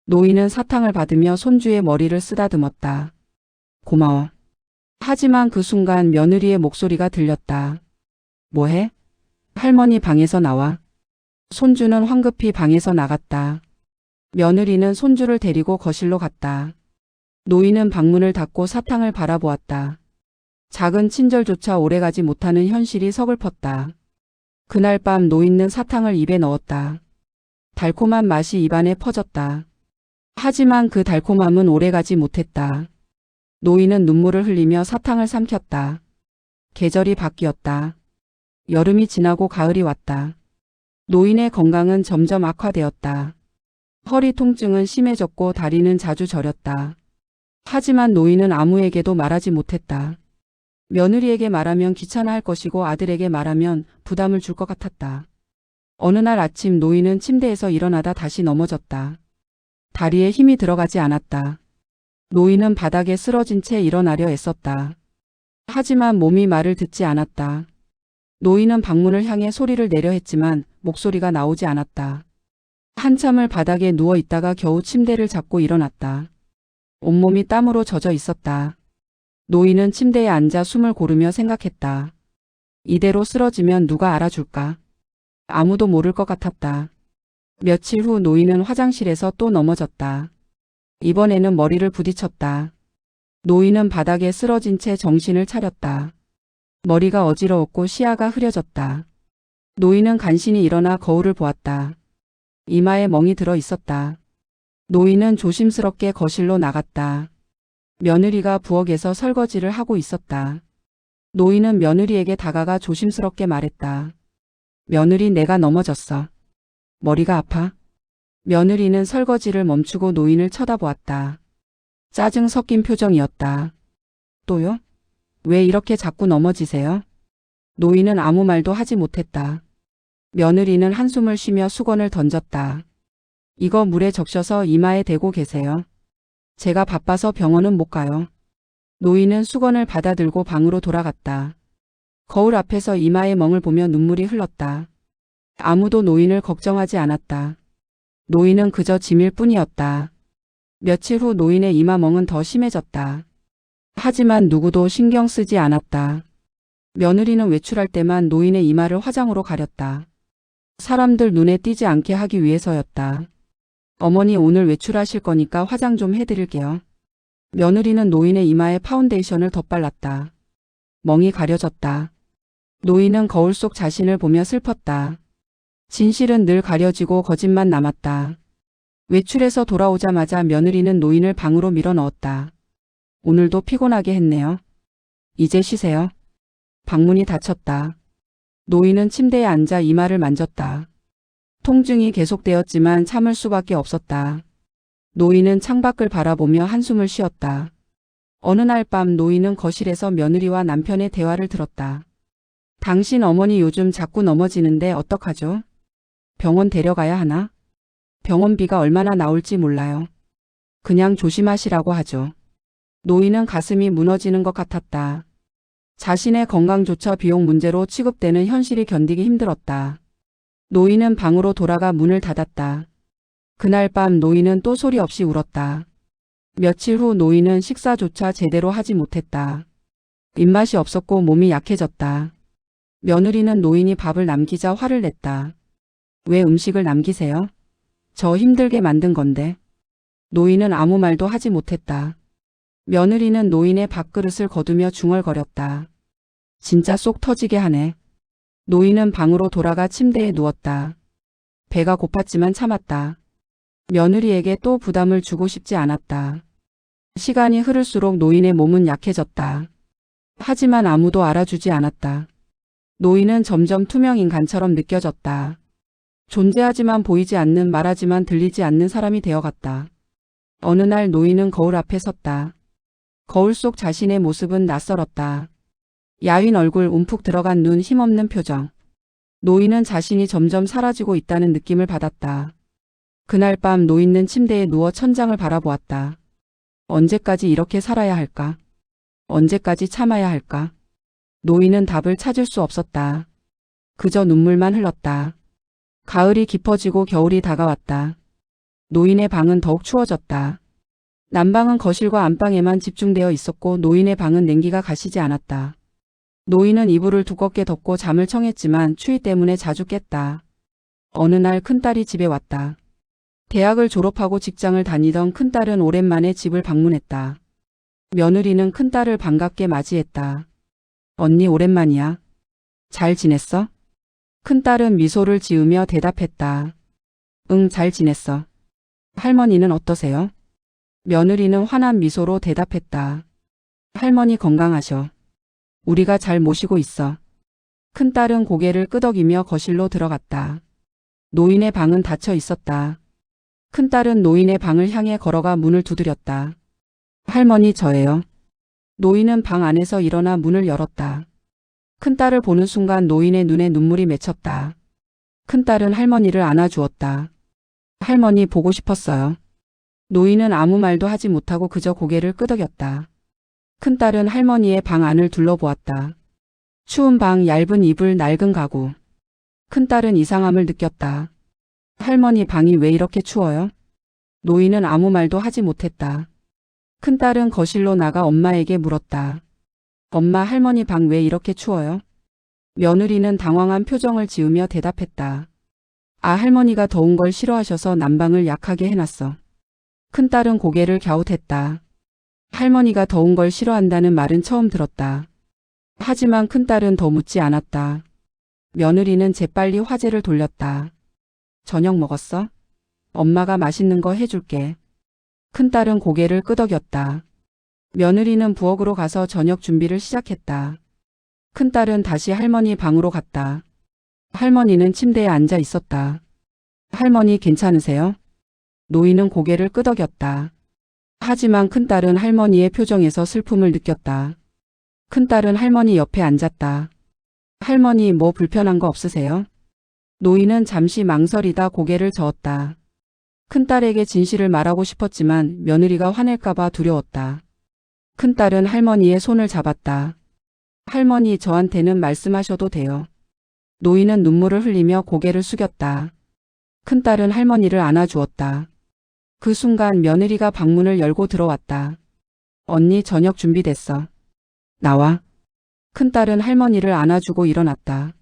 노인은 사탕을 받으며 손주의 머리를 쓰다듬었다. 고마워. 하지만 그 순간 며느리의 목소리가 들렸다. 뭐해? 할머니 방에서 나와. 손주는 황급히 방에서 나갔다. 며느리는 손주를 데리고 거실로 갔다. 노인은 방문을 닫고 사탕을 바라보았다. 작은 친절조차 오래가지 못하는 현실이 서글펐다. 그날 밤 노인은 사탕을 입에 넣었다. 달콤한 맛이 입안에 퍼졌다. 하지만 그 달콤함은 오래가지 못했다. 노인은 눈물을 흘리며 사탕을 삼켰다. 계절이 바뀌었다. 여름이 지나고 가을이 왔다. 노인의 건강은 점점 악화되었다. 허리 통증은 심해졌고 다리는 자주 저렸다. 하지만 노인은 아무에게도 말하지 못했다. 며느리에게 말하면 귀찮아할 것이고 아들에게 말하면 부담을 줄 것 같았다. 어느 날 아침 노인은 침대에서 일어나다 다시 넘어졌다. 다리에 힘이 들어가지 않았다. 노인은 바닥에 쓰러진 채 일어나려 애썼다. 하지만 몸이 말을 듣지 않았다. 노인은 방문을 향해 소리를 내려 했지만 목소리가 나오지 않았다. 한참을 바닥에 누워 있다가 겨우 침대를 잡고 일어났다. 온몸이 땀으로 젖어 있었다. 노인은 침대에 앉아 숨을 고르며 생각했다. 이대로 쓰러지면 누가 알아줄까? 아무도 모를 것 같았다. 며칠 후 노인은 화장실에서 또 넘어졌다. 이번에는 머리를 부딪혔다. 노인은 바닥에 쓰러진 채 정신을 차렸다. 머리가 어지러웠고 시야가 흐려졌다. 노인은 간신히 일어나 거울을 보았다. 이마에 멍이 들어 있었다. 노인은 조심스럽게 거실로 나갔다. 며느리가 부엌에서 설거지를 하고 있었다. 노인은 며느리에게 다가가 조심스럽게 말했다. 며느리, 내가 넘어졌어. 머리가 아파? 며느리는 설거지를 멈추고 노인을 쳐다보았다. 짜증 섞인 표정이었다. 또요? 왜 이렇게 자꾸 넘어지세요? 노인은 아무 말도 하지 못했다. 며느리는 한숨을 쉬며 수건을 던졌다. 이거 물에 적셔서 이마에 대고 계세요. 제가 바빠서 병원은 못 가요. 노인은 수건을 받아들고 방으로 돌아갔다. 거울 앞에서 이마의 멍을 보며 눈물이 흘렀다. 아무도 노인을 걱정하지 않았다. 노인은 그저 짐일 뿐이었다. 며칠 후 노인의 이마 멍은 더 심해졌다. 하지만 누구도 신경 쓰지 않았다. 며느리는 외출할 때만 노인의 이마를 화장으로 가렸다. 사람들 눈에 띄지 않게 하기 위해서였다. 어머니, 오늘 외출하실 거니까 화장 좀 해드릴게요. 며느리는 노인의 이마에 파운데이션을 덧발랐다. 멍이 가려졌다. 노인은 거울 속 자신을 보며 슬펐다. 진실은 늘 가려지고 거짓만 남았다. 외출해서 돌아오자마자 며느리는 노인을 방으로 밀어 넣었다. 오늘도 피곤하게 했네요. 이제 쉬세요. 방문이 닫혔다. 노인은 침대에 앉아 이마를 만졌다. 통증이 계속되었지만 참을 수밖에 없었다. 노인은 창밖을 바라보며 한숨을 쉬었다. 어느 날 밤 노인은 거실에서 며느리와 남편의 대화를 들었다. 당신 어머니 요즘 자꾸 넘어지는데 어떡하죠? 병원 데려가야 하나? 병원비가 얼마나 나올지 몰라요. 그냥 조심하시라고 하죠. 노인은 가슴이 무너지는 것 같았다. 자신의 건강조차 비용 문제로 취급되는 현실이 견디기 힘들었다. 노인은 방으로 돌아가 문을 닫았다. 그날 밤 노인은 또 소리 없이 울었다. 며칠 후 노인은 식사조차 제대로 하지 못했다. 입맛이 없었고 몸이 약해졌다. 며느리는 노인이 밥을 남기자 화를 냈다. 왜 음식을 남기세요? 저 힘들게 만든 건데. 노인은 아무 말도 하지 못했다. 며느리는 노인의 밥그릇을 거두며 중얼거렸다. 진짜 속 터지게 하네. 노인은 방으로 돌아가 침대에 누웠다. 배가 고팠지만 참았다. 며느리에게 또 부담을 주고 싶지 않았다. 시간이 흐를수록 노인의 몸은 약해졌다. 하지만 아무도 알아주지 않았다. 노인은 점점 투명 인간처럼 느껴졌다. 존재하지만 보이지 않는, 말하지만 들리지 않는 사람이 되어갔다. 어느 날 노인은 거울 앞에 섰다. 거울 속 자신의 모습은 낯설었다. 야윈 얼굴, 움푹 들어간 눈, 힘없는 표정. 노인은 자신이 점점 사라지고 있다는 느낌을 받았다. 그날 밤 노인은 침대에 누워 천장을 바라보았다. 언제까지 이렇게 살아야 할까? 언제까지 참아야 할까? 노인은 답을 찾을 수 없었다. 그저 눈물만 흘렀다. 가을이 깊어지고 겨울이 다가왔다. 노인의 방은 더욱 추워졌다. 난방은 거실과 안방에만 집중되어 있었고 노인의 방은 냉기가 가시지 않았다. 노인은 이불을 두껍게 덮고 잠을 청했지만 추위 때문에 자주 깼다. 어느 날 큰딸이 집에 왔다. 대학을 졸업하고 직장을 다니던 큰딸은 오랜만에 집을 방문했다. 며느리는 큰딸을 반갑게 맞이했다. 언니 오랜만이야. 잘 지냈어? 큰딸은 미소를 지으며 대답했다. 응, 잘 지냈어. 할머니는 어떠세요? 며느리는 환한 미소로 대답했다. 할머니 건강하셔. 우리가 잘 모시고 있어. 큰딸은 고개를 끄덕이며 거실로 들어갔다. 노인의 방은 닫혀 있었다. 큰딸은 노인의 방을 향해 걸어가 문을 두드렸다. 할머니 저예요. 노인은 방 안에서 일어나 문을 열었다. 큰딸을 보는 순간 노인의 눈에 눈물이 맺혔다. 큰딸은 할머니를 안아주었다. 할머니 보고 싶었어요. 노인은 아무 말도 하지 못하고 그저 고개를 끄덕였다. 큰딸은 할머니의 방 안을 둘러보았다. 추운 방, 얇은 이불, 낡은 가구. 큰딸은 이상함을 느꼈다. 할머니 방이 왜 이렇게 추워요? 노인은 아무 말도 하지 못했다. 큰딸은 거실로 나가 엄마에게 물었다. 엄마, 할머니 방 왜 이렇게 추워요? 며느리는 당황한 표정을 지으며 대답했다. 아, 할머니가 더운 걸 싫어하셔서 난방을 약하게 해놨어. 큰딸은 고개를 갸웃했다. 할머니가 더운 걸 싫어한다는 말은 처음 들었다. 하지만 큰딸은 더 묻지 않았다. 며느리는 재빨리 화제를 돌렸다. 저녁 먹었어? 엄마가 맛있는 거 해줄게. 큰딸은 고개를 끄덕였다. 며느리는 부엌으로 가서 저녁 준비를 시작했다. 큰딸은 다시 할머니 방으로 갔다. 할머니는 침대에 앉아 있었다. 할머니 괜찮으세요? 노인은 고개를 끄덕였다. 하지만 큰딸은 할머니의 표정에서 슬픔을 느꼈다. 큰딸은 할머니 옆에 앉았다. 할머니 뭐 불편한 거 없으세요? 노인은 잠시 망설이다 고개를 저었다. 큰딸에게 진실을 말하고 싶었지만 며느리가 화낼까봐 두려웠다. 큰딸은 할머니의 손을 잡았다. 할머니 저한테는 말씀하셔도 돼요. 노인은 눈물을 흘리며 고개를 숙였다. 큰딸은 할머니를 안아주었다. 그 순간 며느리가 방문을 열고 들어왔다. 언니 저녁 준비됐어. 나와. 큰딸은 할머니를 안아주고 일어났다.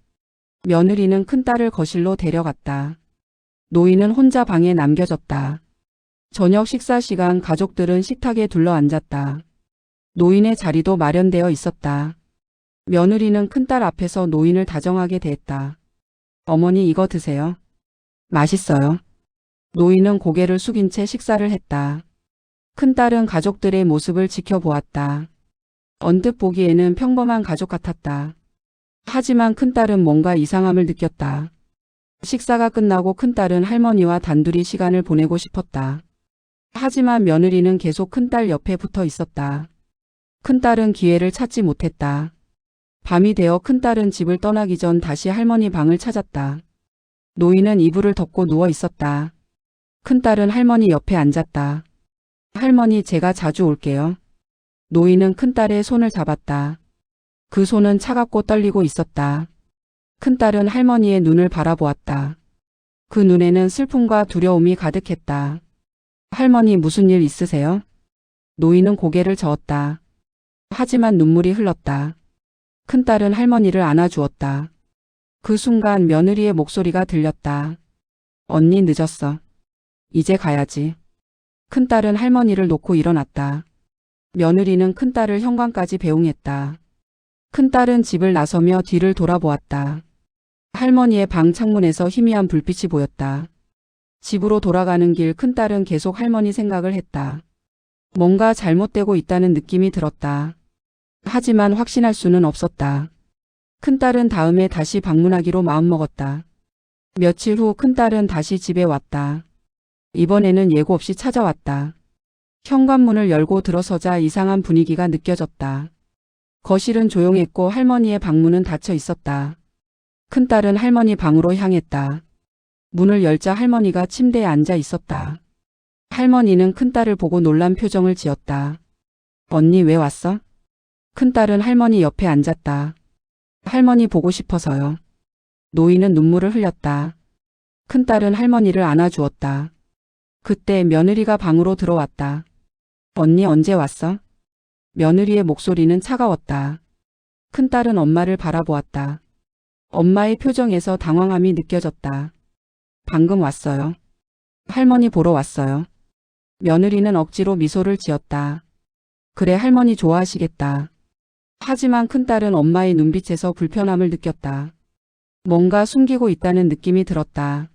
며느리는 큰딸을 거실로 데려갔다. 노인은 혼자 방에 남겨졌다. 저녁 식사 시간 가족들은 식탁에 둘러앉았다. 노인의 자리도 마련되어 있었다. 며느리는 큰딸 앞에서 노인을 다정하게 대했다. 어머니 이거 드세요. 맛있어요. 노인은 고개를 숙인 채 식사를 했다. 큰딸은 가족들의 모습을 지켜보았다. 언뜻 보기에는 평범한 가족 같았다. 하지만 큰딸은 뭔가 이상함을 느꼈다. 식사가 끝나고 큰딸은 할머니와 단둘이 시간을 보내고 싶었다. 하지만 며느리는 계속 큰딸 옆에 붙어 있었다. 큰딸은 기회를 찾지 못했다. 밤이 되어 큰딸은 집을 떠나기 전 다시 할머니 방을 찾았다. 노인은 이불을 덮고 누워 있었다. 큰딸은 할머니 옆에 앉았다. 할머니 제가 자주 올게요. 노인은 큰딸의 손을 잡았다. 그 손은 차갑고 떨리고 있었다. 큰딸은 할머니의 눈을 바라보았다. 그 눈에는 슬픔과 두려움이 가득했다. 할머니 무슨 일 있으세요? 노인은 고개를 저었다. 하지만 눈물이 흘렀다. 큰딸은 할머니를 안아주었다. 그 순간 며느리의 목소리가 들렸다. 언니 늦었어. 이제 가야지. 큰딸은 할머니를 놓고 일어났다. 며느리는 큰딸을 현관까지 배웅했다. 큰딸은 집을 나서며 뒤를 돌아보았다. 할머니의 방 창문에서 희미한 불빛이 보였다. 집으로 돌아가는 길 큰딸은 계속 할머니 생각을 했다. 뭔가 잘못되고 있다는 느낌이 들었다. 하지만 확신할 수는 없었다. 큰딸은 다음에 다시 방문하기로 마음먹었다. 며칠 후 큰딸은 다시 집에 왔다. 이번에는 예고 없이 찾아왔다. 현관문을 열고 들어서자 이상한 분위기가 느껴졌다. 거실은 조용했고 할머니의 방문은 닫혀 있었다. 큰딸은 할머니 방으로 향했다. 문을 열자 할머니가 침대에 앉아 있었다. 할머니는 큰딸을 보고 놀란 표정을 지었다. 언니 왜 왔어? 큰딸은 할머니 옆에 앉았다. 할머니 보고 싶어서요. 노인은 눈물을 흘렸다. 큰딸은 할머니를 안아주었다. 그때 며느리가 방으로 들어왔다. 언니 언제 왔어? 며느리의 목소리는 차가웠다. 큰딸은 엄마를 바라보았다. 엄마의 표정에서 당황함이 느껴졌다. 방금 왔어요. 할머니 보러 왔어요. 며느리는 억지로 미소를 지었다. 그래 할머니 좋아하시겠다. 하지만 큰딸은 엄마의 눈빛에서 불편함을 느꼈다. 뭔가 숨기고 있다는 느낌이 들었다.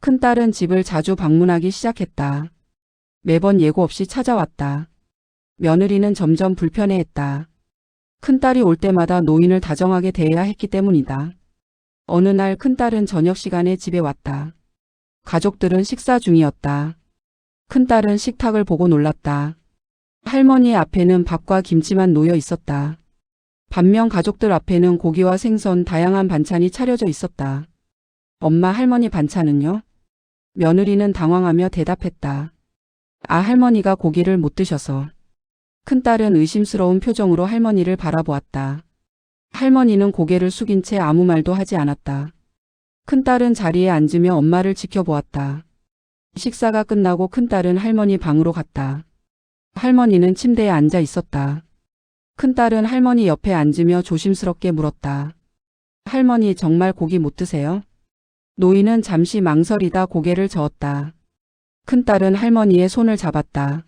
큰딸은 집을 자주 방문하기 시작했다. 매번 예고 없이 찾아왔다. 며느리는 점점 불편해했다. 큰딸이 올 때마다 노인을 다정하게 대해야 했기 때문이다. 어느 날 큰딸은 저녁 시간에 집에 왔다. 가족들은 식사 중이었다. 큰딸은 식탁을 보고 놀랐다. 할머니의 앞에는 밥과 김치만 놓여 있었다. 반면 가족들 앞에는 고기와 생선, 다양한 반찬이 차려져 있었다. 엄마, 할머니 반찬은요? 며느리는 당황하며 대답했다. 아, 할머니가 고기를 못 드셔서. 큰딸은 의심스러운 표정으로 할머니를 바라보았다. 할머니는 고개를 숙인 채 아무 말도 하지 않았다. 큰딸은 자리에 앉으며 엄마를 지켜보았다. 식사가 끝나고 큰딸은 할머니 방으로 갔다. 할머니는 침대에 앉아 있었다. 큰딸은 할머니 옆에 앉으며 조심스럽게 물었다. 할머니 정말 고기 못 드세요? 노인은 잠시 망설이다 고개를 저었다. 큰딸은 할머니의 손을 잡았다.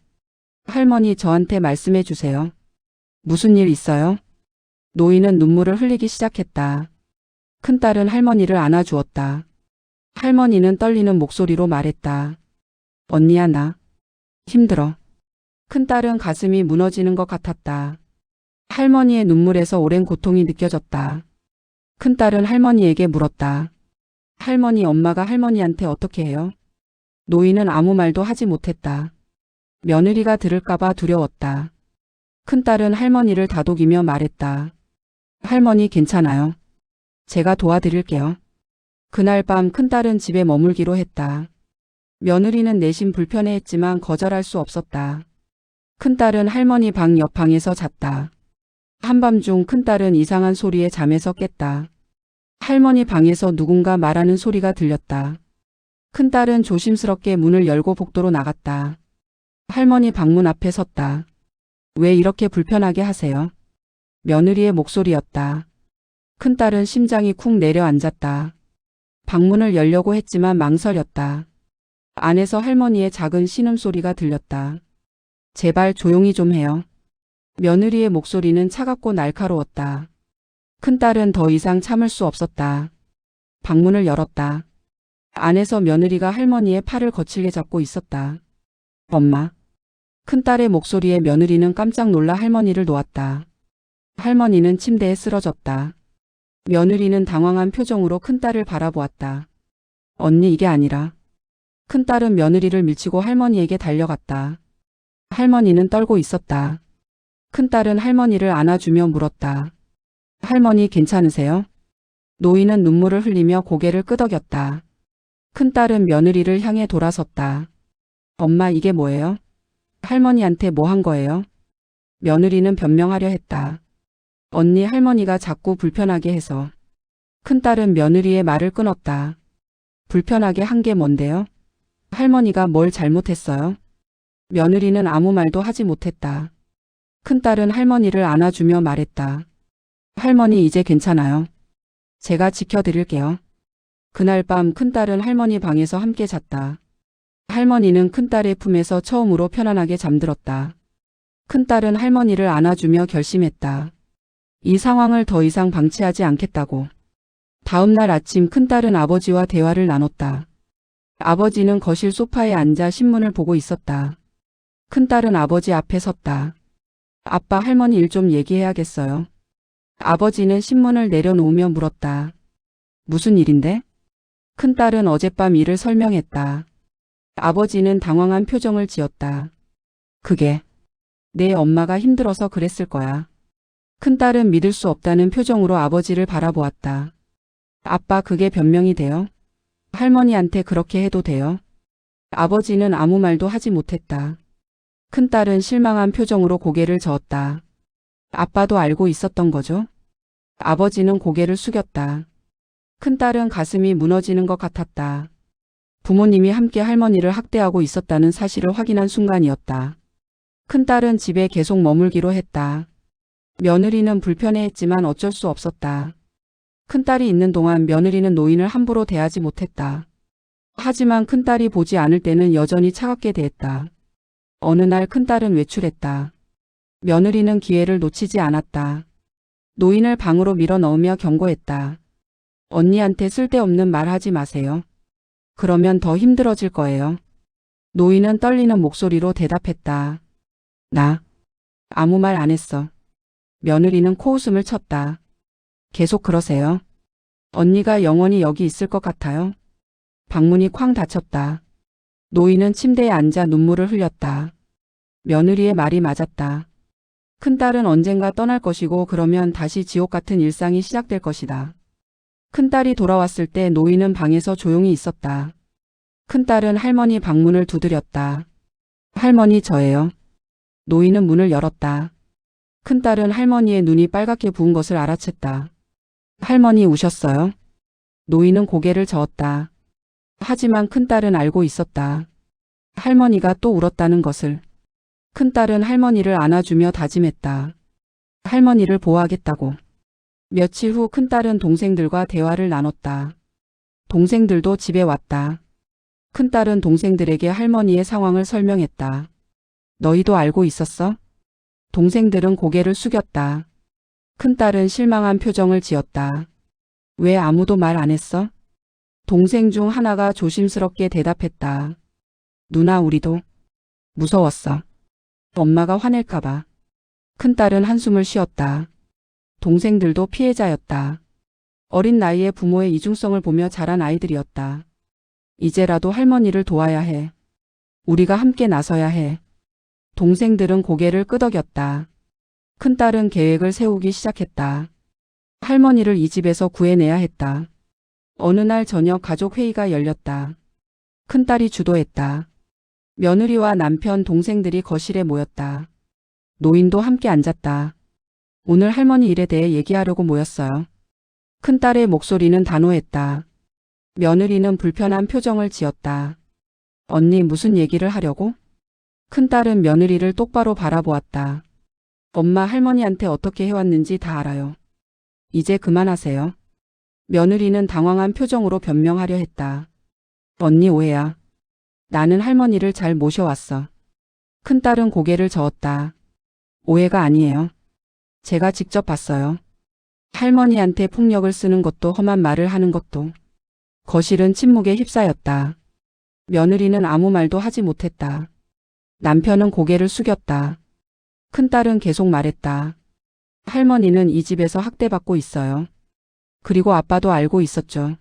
할머니 저한테 말씀해 주세요. 무슨 일 있어요? 노인은 눈물을 흘리기 시작했다. 큰딸은 할머니를 안아주었다. 할머니는 떨리는 목소리로 말했다. 언니야, 나 힘들어. 큰딸은 가슴이 무너지는 것 같았다. 할머니의 눈물에서 오랜 고통이 느껴졌다. 큰딸은 할머니에게 물었다. 할머니, 엄마가 할머니한테 어떻게 해요? 노인은 아무 말도 하지 못했다. 며느리가 들을까봐 두려웠다. 큰딸은 할머니를 다독이며 말했다. 할머니 괜찮아요. 제가 도와드릴게요. 그날 밤 큰딸은 집에 머물기로 했다. 며느리는 내심 불편해했지만 거절할 수 없었다. 큰딸은 할머니 방 옆 방에서 잤다. 한밤중 큰딸은 이상한 소리에 잠에서 깼다. 할머니 방에서 누군가 말하는 소리가 들렸다. 큰딸은 조심스럽게 문을 열고 복도로 나갔다. 할머니 방문 앞에 섰다. 왜 이렇게 불편하게 하세요? 며느리의 목소리였다. 큰딸은 심장이 쿵 내려앉았다. 방문을 열려고 했지만 망설였다. 안에서 할머니의 작은 신음소리가 들렸다. 제발 조용히 좀 해요. 며느리의 목소리는 차갑고 날카로웠다. 큰딸은 더 이상 참을 수 없었다. 방문을 열었다. 안에서 며느리가 할머니의 팔을 거칠게 잡고 있었다. 엄마. 큰딸의 목소리에 며느리는 깜짝 놀라 할머니를 놓았다. 할머니는 침대에 쓰러졌다. 며느리는 당황한 표정으로 큰딸을 바라보았다. 언니, 이게 아니라. 큰딸은 며느리를 밀치고 할머니에게 달려갔다. 할머니는 떨고 있었다. 큰딸은 할머니를 안아주며 물었다. 할머니 괜찮으세요? 노인은 눈물을 흘리며 고개를 끄덕였다. 큰딸은 며느리를 향해 돌아섰다. 엄마, 이게 뭐예요? 할머니한테 뭐 한 거예요? 며느리는 변명하려 했다. 언니, 할머니가 자꾸 불편하게 해서. 큰딸은 며느리의 말을 끊었다. 불편하게 한 게 뭔데요? 할머니가 뭘 잘못했어요? 며느리는 아무 말도 하지 못했다. 큰딸은 할머니를 안아주며 말했다. 할머니 이제 괜찮아요. 제가 지켜드릴게요. 그날 밤 큰딸은 할머니 방에서 함께 잤다. 할머니는 큰딸의 품에서 처음으로 편안하게 잠들었다. 큰딸은 할머니를 안아주며 결심했다. 이 상황을 더 이상 방치하지 않겠다고. 다음 날 아침 큰딸은 아버지와 대화를 나눴다. 아버지는 거실 소파에 앉아 신문을 보고 있었다. 큰딸은 아버지 앞에 섰다. 아빠, 할머니 일 좀 얘기해야겠어요. 아버지는 신문을 내려놓으며 물었다. 무슨 일인데? 큰딸은 어젯밤 일을 설명했다. 아버지는 당황한 표정을 지었다. 그게 내 엄마가 힘들어서 그랬을 거야. 큰딸은 믿을 수 없다는 표정으로 아버지를 바라보았다. 아빠, 그게 변명이 돼요? 할머니한테 그렇게 해도 돼요? 아버지는 아무 말도 하지 못했다. 큰딸은 실망한 표정으로 고개를 저었다. 아빠도 알고 있었던 거죠? 아버지는 고개를 숙였다. 큰딸은 가슴이 무너지는 것 같았다. 부모님이 함께 할머니를 학대하고 있었다는 사실을 확인한 순간이었다. 큰딸은 집에 계속 머물기로 했다. 며느리는 불편해했지만 어쩔 수 없었다. 큰딸이 있는 동안 며느리는 노인을 함부로 대하지 못했다. 하지만 큰딸이 보지 않을 때는 여전히 차갑게 대했다. 어느 날 큰딸은 외출했다. 며느리는 기회를 놓치지 않았다. 노인을 방으로 밀어 넣으며 경고했다. 언니한테 쓸데없는 말 하지 마세요. 그러면 더 힘들어질 거예요. 노인은 떨리는 목소리로 대답했다. 나 아무 말 안 했어. 며느리는 코웃음을 쳤다. 계속 그러세요. 언니가 영원히 여기 있을 것 같아요. 방문이 쾅 닫혔다. 노인은 침대에 앉아 눈물을 흘렸다. 며느리의 말이 맞았다. 큰딸은 언젠가 떠날 것이고 그러면 다시 지옥 같은 일상이 시작될 것이다. 큰딸이 돌아왔을 때 노인은 방에서 조용히 있었다. 큰딸은 할머니 방문을 두드렸다. 할머니 저예요. 노인은 문을 열었다. 큰딸은 할머니의 눈이 빨갛게 부은 것을 알아챘다. 할머니 우셨어요? 노인은 고개를 저었다. 하지만 큰딸은 알고 있었다. 할머니가 또 울었다는 것을. 큰딸은 할머니를 안아주며 다짐했다. 할머니를 보호하겠다고. 며칠 후 큰딸은 동생들과 대화를 나눴다. 동생들도 집에 왔다. 큰딸은 동생들에게 할머니의 상황을 설명했다. 너희도 알고 있었어? 동생들은 고개를 숙였다. 큰딸은 실망한 표정을 지었다. 왜 아무도 말 안 했어? 동생 중 하나가 조심스럽게 대답했다. 누나 우리도 무서웠어. 엄마가 화낼까봐. 큰딸은 한숨을 쉬었다. 동생들도 피해자였다. 어린 나이에 부모의 이중성을 보며 자란 아이들이었다. 이제라도 할머니를 도와야 해. 우리가 함께 나서야 해. 동생들은 고개를 끄덕였다. 큰딸은 계획을 세우기 시작했다. 할머니를 이 집에서 구해내야 했다. 어느 날 저녁 가족 회의가 열렸다. 큰딸이 주도했다. 며느리와 남편, 동생들이 거실에 모였다. 노인도 함께 앉았다. 오늘 할머니 일에 대해 얘기하려고 모였어요. 큰딸의 목소리는 단호했다. 며느리는 불편한 표정을 지었다. 언니 무슨 얘기를 하려고? 큰딸은 며느리를 똑바로 바라보았다. 엄마 할머니한테 어떻게 해왔는지 다 알아요. 이제 그만하세요. 며느리는 당황한 표정으로 변명하려 했다. 언니 오해야. 나는 할머니를 잘 모셔왔어. 큰딸은 고개를 저었다. 오해가 아니에요. 제가 직접 봤어요. 할머니한테 폭력을 쓰는 것도 험한 말을 하는 것도. 거실은 침묵에 휩싸였다. 며느리는 아무 말도 하지 못했다. 남편은 고개를 숙였다. 큰딸은 계속 말했다. 할머니는 이 집에서 학대받고 있어요. 그리고 아빠도 알고 있었죠.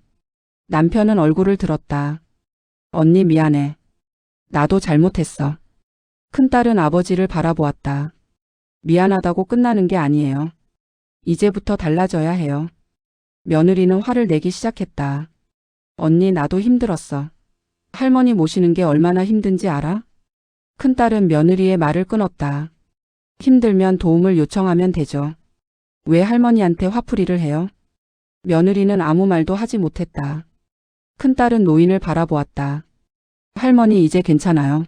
남편은 얼굴을 들었다. 언니 미안해. 나도 잘못했어. 큰딸은 아버지를 바라보았다. 미안하다고 끝나는 게 아니에요. 이제부터 달라져야 해요. 며느리는 화를 내기 시작했다. 언니 나도 힘들었어. 할머니 모시는 게 얼마나 힘든지 알아? 큰딸은 며느리의 말을 끊었다. 힘들면 도움을 요청하면 되죠. 왜 할머니한테 화풀이를 해요? 며느리는 아무 말도 하지 못했다. 큰딸은 노인을 바라보았다. 할머니 이제 괜찮아요.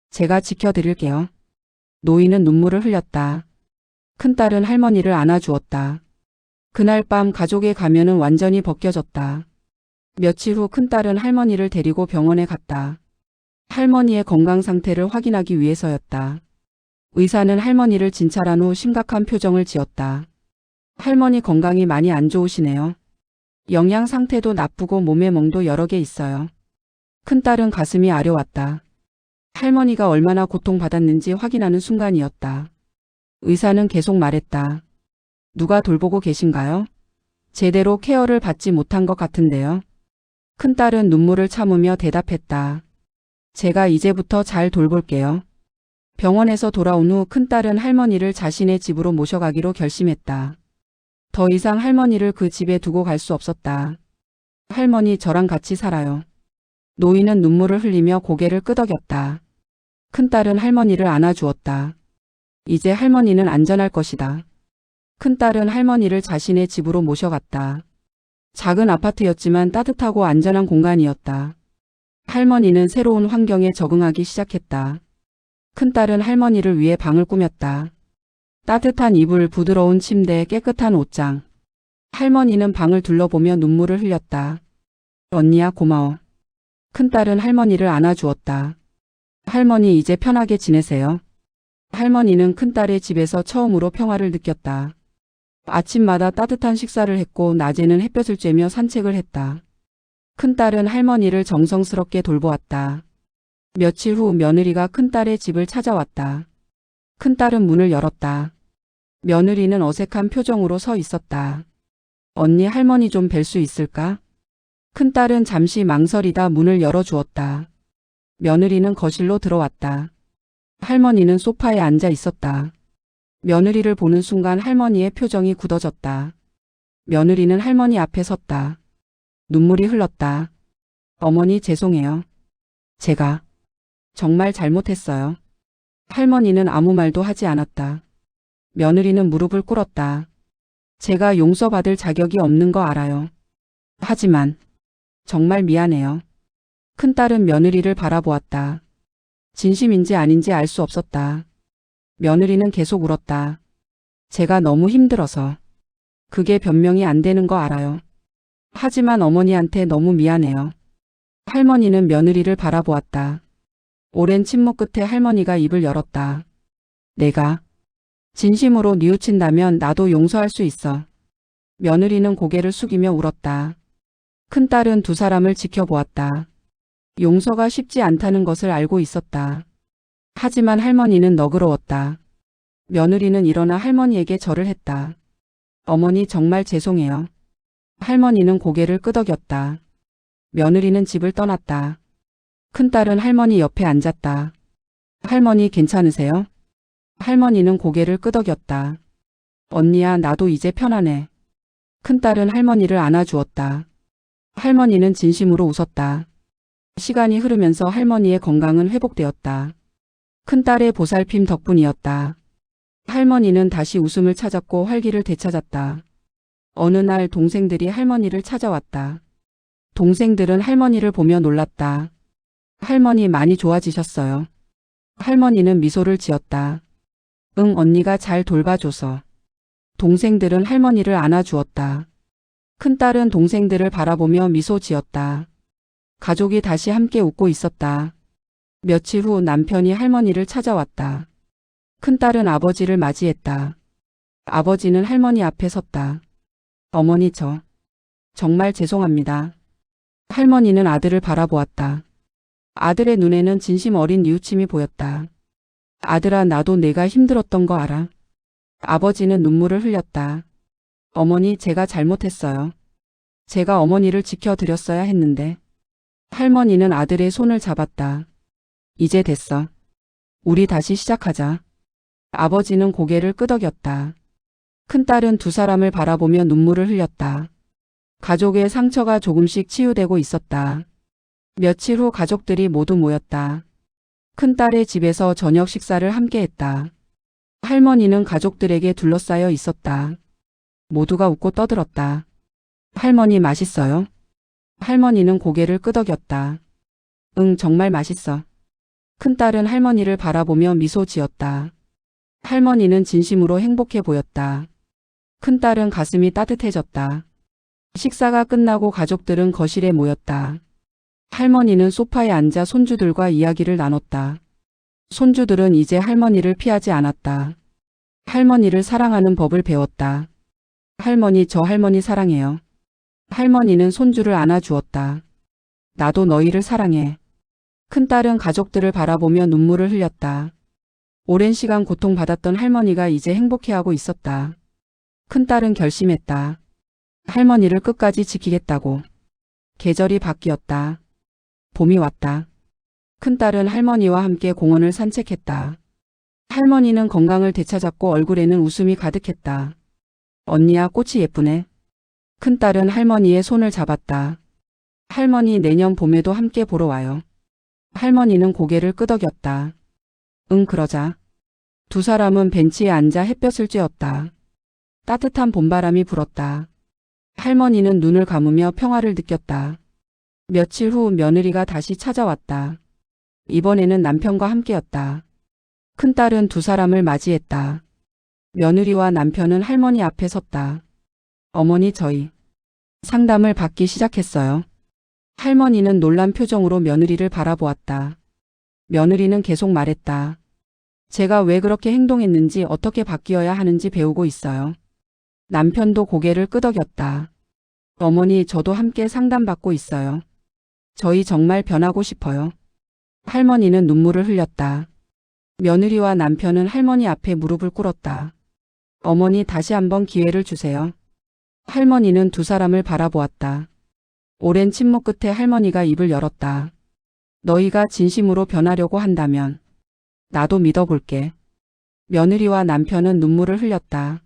제가 지켜드릴게요. 노인은 눈물을 흘렸다. 큰딸은 할머니를 안아주었다. 그날 밤 가족의 가면은 완전히 벗겨졌다. 며칠 후 큰딸은 할머니를 데리고 병원에 갔다. 할머니의 건강 상태를 확인하기 위해서였다. 의사는 할머니를 진찰한 후 심각한 표정을 지었다. 할머니 건강이 많이 안 좋으시네요. 영양 상태도 나쁘고 몸에 멍도 여러 개 있어요. 큰딸은 가슴이 아려왔다. 할머니가 얼마나 고통받았는지 확인하는 순간이었다. 의사는 계속 말했다. 누가 돌보고 계신가요? 제대로 케어를 받지 못한 것 같은데요. 큰딸은 눈물을 참으며 대답했다. 제가 이제부터 잘 돌볼게요. 병원에서 돌아온 후 큰딸은 할머니를 자신의 집으로 모셔가기로 결심했다. 더 이상 할머니를 그 집에 두고 갈 수 없었다. 할머니 저랑 같이 살아요. 노인은 눈물을 흘리며 고개를 끄덕였다. 큰딸은 할머니를 안아주었다. 이제 할머니는 안전할 것이다. 큰딸은 할머니를 자신의 집으로 모셔갔다. 작은 아파트였지만 따뜻하고 안전한 공간이었다. 할머니는 새로운 환경에 적응하기 시작했다. 큰딸은 할머니를 위해 방을 꾸몄다. 따뜻한 이불, 부드러운 침대, 깨끗한 옷장. 할머니는 방을 둘러보며 눈물을 흘렸다. 언니야 고마워. 큰딸은 할머니를 안아주었다. 할머니 이제 편하게 지내세요. 할머니는 큰딸의 집에서 처음으로 평화를 느꼈다. 아침마다 따뜻한 식사를 했고 낮에는 햇볕을 쬐며 산책을 했다. 큰딸은 할머니를 정성스럽게 돌보았다. 며칠 후 며느리가 큰딸의 집을 찾아왔다. 큰딸은 문을 열었다. 며느리는 어색한 표정으로 서 있었다. 언니, 할머니 좀 뵐 수 있을까? 큰딸은 잠시 망설이다 문을 열어주었다. 며느리는 거실로 들어왔다. 할머니는 소파에 앉아 있었다. 며느리를 보는 순간 할머니의 표정이 굳어졌다. 며느리는 할머니 앞에 섰다. 눈물이 흘렀다. 어머니, 죄송해요. 제가 정말 잘못했어요. 할머니는 아무 말도 하지 않았다. 며느리는 무릎을 꿇었다. 제가 용서받을 자격이 없는 거 알아요. 하지만 정말 미안해요. 큰딸은 며느리를 바라보았다. 진심인지 아닌지 알 수 없었다. 며느리는 계속 울었다. 제가 너무 힘들어서. 그게 변명이 안 되는 거 알아요. 하지만 어머니한테 너무 미안해요. 할머니는 며느리를 바라보았다. 오랜 침묵 끝에 할머니가 입을 열었다. 내가 진심으로 뉘우친다면 나도 용서할 수 있어. 며느리는 고개를 숙이며 울었다. 큰딸은 두 사람을 지켜보았다. 용서가 쉽지 않다는 것을 알고 있었다. 하지만 할머니는 너그러웠다. 며느리는 일어나 할머니에게 절을 했다. 어머니, 정말 죄송해요. 할머니는 고개를 끄덕였다. 며느리는 집을 떠났다. 큰딸은 할머니 옆에 앉았다. 할머니, 괜찮으세요? 할머니는 고개를 끄덕였다. 언니야, 나도 이제 편하네. 큰딸은 할머니를 안아주었다. 할머니는 진심으로 웃었다. 시간이 흐르면서 할머니의 건강은 회복되었다. 큰딸의 보살핌 덕분이었다. 할머니는 다시 웃음을 찾았고 활기를 되찾았다. 어느 날 동생들이 할머니를 찾아왔다. 동생들은 할머니를 보며 놀랐다. 할머니 많이 좋아지셨어요. 할머니는 미소를 지었다. 응, 언니가 잘 돌봐줘서. 동생들은 할머니를 안아주었다. 큰딸은 동생들을 바라보며 미소 지었다. 가족이 다시 함께 웃고 있었다. 며칠 후 남편이 할머니를 찾아왔다. 큰딸은 아버지를 맞이했다. 아버지는 할머니 앞에 섰다. 어머니, 저 정말 죄송합니다. 할머니는 아들을 바라보았다. 아들의 눈에는 진심 어린 뉘우침이 보였다. 아들아, 나도 내가 힘들었던 거 알아. 아버지는 눈물을 흘렸다. 어머니, 제가 잘못했어요. 제가 어머니를 지켜드렸어야 했는데. 할머니는 아들의 손을 잡았다. 이제 됐어. 우리 다시 시작하자. 아버지는 고개를 끄덕였다. 큰딸은 두 사람을 바라보며 눈물을 흘렸다. 가족의 상처가 조금씩 치유되고 있었다. 며칠 후 가족들이 모두 모였다. 큰딸의 집에서 저녁 식사를 함께 했다. 할머니는 가족들에게 둘러싸여 있었다. 모두가 웃고 떠들었다. 할머니, 맛있어요? 할머니는 고개를 끄덕였다. 응, 정말 맛있어. 큰딸은 할머니를 바라보며 미소 지었다. 할머니는 진심으로 행복해 보였다. 큰딸은 가슴이 따뜻해졌다. 식사가 끝나고 가족들은 거실에 모였다. 할머니는 소파에 앉아 손주들과 이야기를 나눴다. 손주들은 이제 할머니를 피하지 않았다. 할머니를 사랑하는 법을 배웠다. 할머니, 저 할머니 사랑해요. 할머니는 손주를 안아주었다. 나도 너희를 사랑해. 큰딸은 가족들을 바라보며 눈물을 흘렸다. 오랜 시간 고통받았던 할머니가 이제 행복해하고 있었다. 큰딸은 결심했다. 할머니를 끝까지 지키겠다고. 계절이 바뀌었다. 봄이 왔다. 큰딸은 할머니와 함께 공원을 산책했다. 할머니는 건강을 되찾았고 얼굴에는 웃음이 가득했다. 언니야, 꽃이 예쁘네. 큰딸은 할머니의 손을 잡았다. 할머니, 내년 봄에도 함께 보러 와요. 할머니는 고개를 끄덕였다. 응, 그러자. 두 사람은 벤치에 앉아 햇볕을 쬐었다. 따뜻한 봄바람이 불었다. 할머니는 눈을 감으며 평화를 느꼈다. 며칠 후 며느리가 다시 찾아왔다. 이번에는 남편과 함께였다. 큰딸은 두 사람을 맞이했다. 며느리와 남편은 할머니 앞에 섰다. 어머니, 저희 상담을 받기 시작했어요. 할머니는 놀란 표정으로 며느리를 바라보았다. 며느리는 계속 말했다. 제가 왜 그렇게 행동했는지, 어떻게 바뀌어야 하는지 배우고 있어요. 남편도 고개를 끄덕였다. 어머니, 저도 함께 상담받고 있어요. 저희 정말 변하고 싶어요. 할머니는 눈물을 흘렸다. 며느리와 남편은 할머니 앞에 무릎을 꿇었다. 어머니, 다시 한번 기회를 주세요. 할머니는 두 사람을 바라보았다. 오랜 침묵 끝에 할머니가 입을 열었다. 너희가 진심으로 변하려고 한다면 나도 믿어볼게. 며느리와 남편은 눈물을 흘렸다.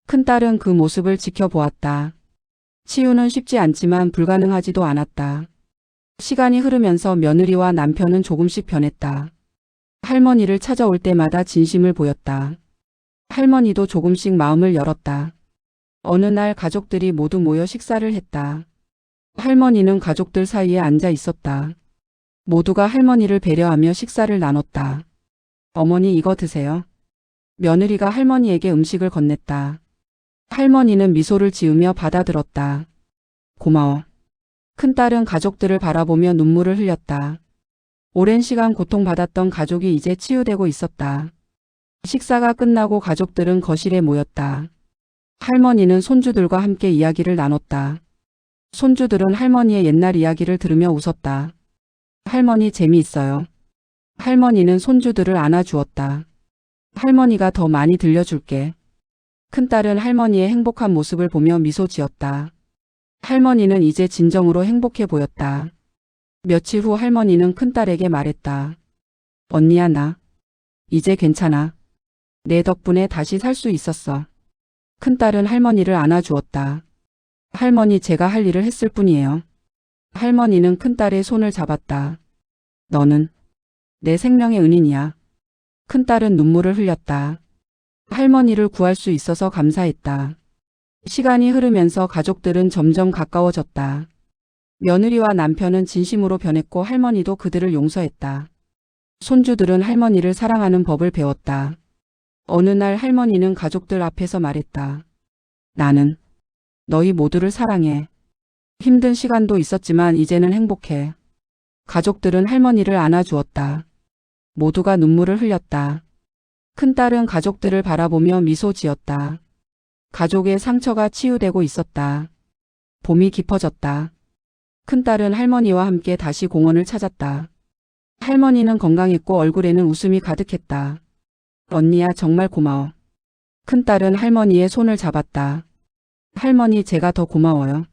큰딸은 그 모습을 지켜보았다. 치유는 쉽지 않지만 불가능하지도 않았다. 시간이 흐르면서 며느리와 남편은 조금씩 변했다. 할머니를 찾아올 때마다 진심을 보였다. 할머니도 조금씩 마음을 열었다. 어느 날 가족들이 모두 모여 식사를 했다. 할머니는 가족들 사이에 앉아 있었다. 모두가 할머니를 배려하며 식사를 나눴다. 어머니, 이거 드세요. 며느리가 할머니에게 음식을 건넸다. 할머니는 미소를 지으며 받아들었다. 고마워. 큰딸은 가족들을 바라보며 눈물을 흘렸다. 오랜 시간 고통받았던 가족이 이제 치유되고 있었다. 식사가 끝나고 가족들은 거실에 모였다. 할머니는 손주들과 함께 이야기를 나눴다. 손주들은 할머니의 옛날 이야기를 들으며 웃었다. 할머니, 재미있어요. 할머니는 손주들을 안아주었다. 할머니가 더 많이 들려줄게. 큰딸은 할머니의 행복한 모습을 보며 미소 지었다. 할머니는 이제 진정으로 행복해 보였다. 며칠 후 할머니는 큰딸에게 말했다. 언니야, 나 이제 괜찮아. 내 덕분에 다시 살 수 있었어. 큰딸은 할머니를 안아주었다. 할머니, 제가 할 일을 했을 뿐이에요. 할머니는 큰딸의 손을 잡았다. 너는 내 생명의 은인이야. 큰딸은 눈물을 흘렸다. 할머니를 구할 수 있어서 감사했다. 시간이 흐르면서 가족들은 점점 가까워졌다. 며느리와 남편은 진심으로 변했고 할머니도 그들을 용서했다. 손주들은 할머니를 사랑하는 법을 배웠다. 어느 날 할머니는 가족들 앞에서 말했다. 나는 너희 모두를 사랑해. 힘든 시간도 있었지만 이제는 행복해. 가족들은 할머니를 안아주었다. 모두가 눈물을 흘렸다. 큰딸은 가족들을 바라보며 미소 지었다. 가족의 상처가 치유되고 있었다. 봄이 깊어졌다. 큰딸은 할머니와 함께 다시 공원을 찾았다. 할머니는 건강했고 얼굴에는 웃음이 가득했다. 언니야, 정말 고마워. 큰딸은 할머니의 손을 잡았다. 할머니, 제가 더 고마워요.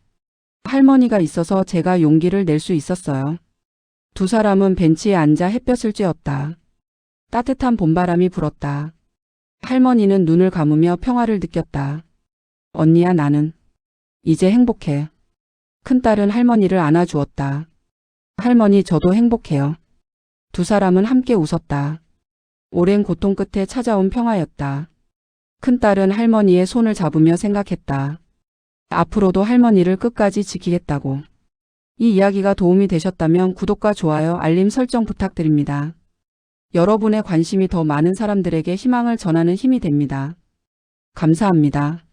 할머니가 있어서 제가 용기를 낼 수 있었어요. 두 사람은 벤치에 앉아 햇볕을 쬐었다. 따뜻한 봄바람이 불었다. 할머니는 눈을 감으며 평화를 느꼈다. 언니야, 나는 이제 행복해. 큰딸은 할머니를 안아주었다. 할머니, 저도 행복해요. 두 사람은 함께 웃었다. 오랜 고통 끝에 찾아온 평화였다. 큰딸은 할머니의 손을 잡으며 생각했다. 앞으로도 할머니를 끝까지 지키겠다고. 이 이야기가 도움이 되셨다면 구독과 좋아요, 알림 설정 부탁드립니다. 여러분의 관심이 더 많은 사람들에게 희망을 전하는 힘이 됩니다. 감사합니다.